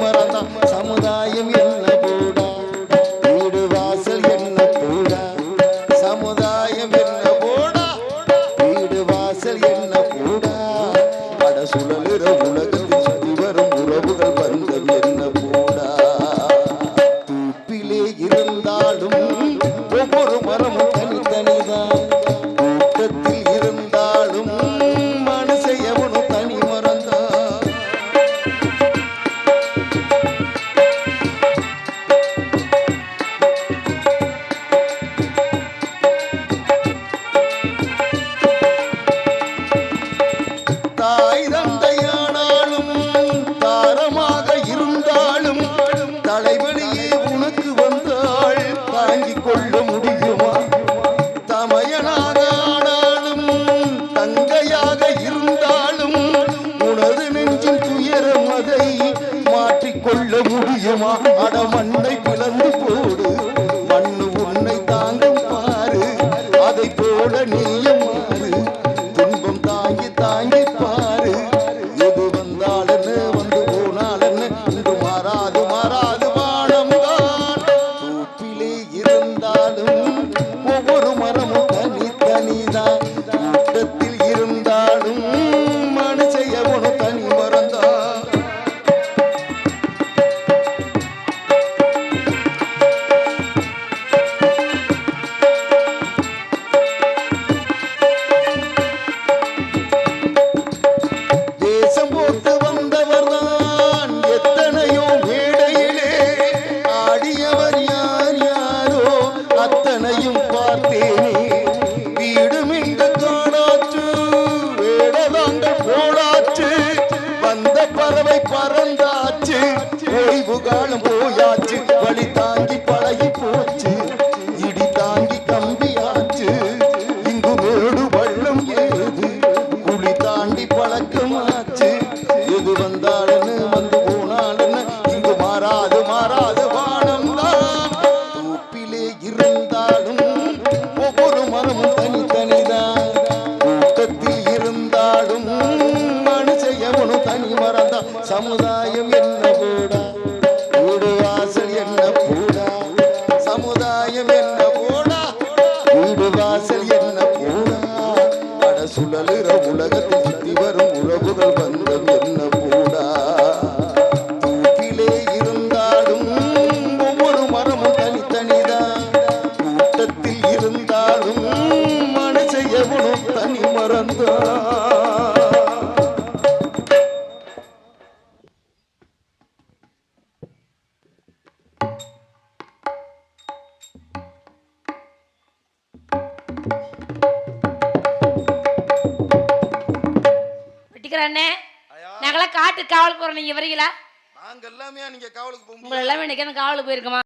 மறந்தான் சமுதாயம் என்ன போடா வீடு வாசல் என்ன போடா சமுதாயம் என்ன போடா வீடு வாசல் என்ன போடா அட சுழலுற உலகத்தில் சுத்தி வரும் உறவுகள் பந்தம் என்ன போடா தூப்பிலே இருந்தாலும் ஒவ்வொரு மரமும் தனித்தனிதான் கூட்டத்தில் இருந்தாலும் மனசை எவனும் தனி மறந்தான் தாய் தந்தையானாலும் தாரமாக இருந்தாலும் தலைவலியே உனக்கு வந்தாள் தாங்கிக் கொள்ள முடியுமா தமையனாக ஆனாலும் தங்கையாக இருந்தாலும் உனது நெஞ்சின் துயரம் அதை மாற்றிக்கொள்ள முடியுமா அட மண்ணை பிளந்து போடு மண்ணு உன்னை தாங்கும் பாரு அதை போல நீயும் மாறு துன்பம் தாங்கி தாங்கி பாரு எது வந்தாலன்னு வந்து போனாலன்னு இன்று மாறாது மாறாது வானம் தான் தூப்பிலே இருந்தாலும் ஒவ்வொரு மரமும் தனித்தனிதான் கூட்டத்தில் இருந்தாலும் மனுஷன் எவனும் தனி மறந்தான் தேசம் போட்டு வந்தவர் தான் எத்தனையோ மேடையிலே ஆடியவர் யார் யாரோ அத்தனையும் பார்த்தேனே வீடு மிங்க காணாற்று வேடதாங்கள் போடாச்சு வந்த பறவை பறந்தாச்சு ஓய்வு காலம் போயாச்சு வழி தாங்கி பழகி போச்சு இடி தாங்கி கம்பியாச்சு இங்கு மேடு பள்ளம் ஏது குழி தாண்டி பழக்கமாச்சு எது வந்தாலுன்னு வந்து போனாலுன்னு இங்கு மாறாது மாறாது வானம் தான் தூப்பிலே இருந்தாலும் ஒவ்வொரு மரமும் தனித்தனிதான் கூட்டத்தில் இருந்தாலும் மனுஷன் எவனும் தனி மறந்தான் சமுதாயம் என்ன போடா வீடு வாசல் என்ன போடா சமுதாயம் என்ன போடா வீடு வாசல் என்ன போடா அட சுழலுற உலகத்தில் சுத்தி வரும் உறவுகள் பந்தம் என்ன போடா தூப்பிலே இருந்தாலும் ஒவ்வொரு மரமும் தனித்தனிதான் கூட்டத்தில் இருந்தாலும் மனசை எவனும் தனி மறந்தான் வெட்டிக்கிறண்ணே நாங்களாம் காட்டு காவல் போறோம் நீங்க வரீங்களா நாங்க எல்லாமே நீங்க காவலுக்கு உங்களை எல்லாமே இன்னைக்கு காவலுக்கு போயிருக்கோமா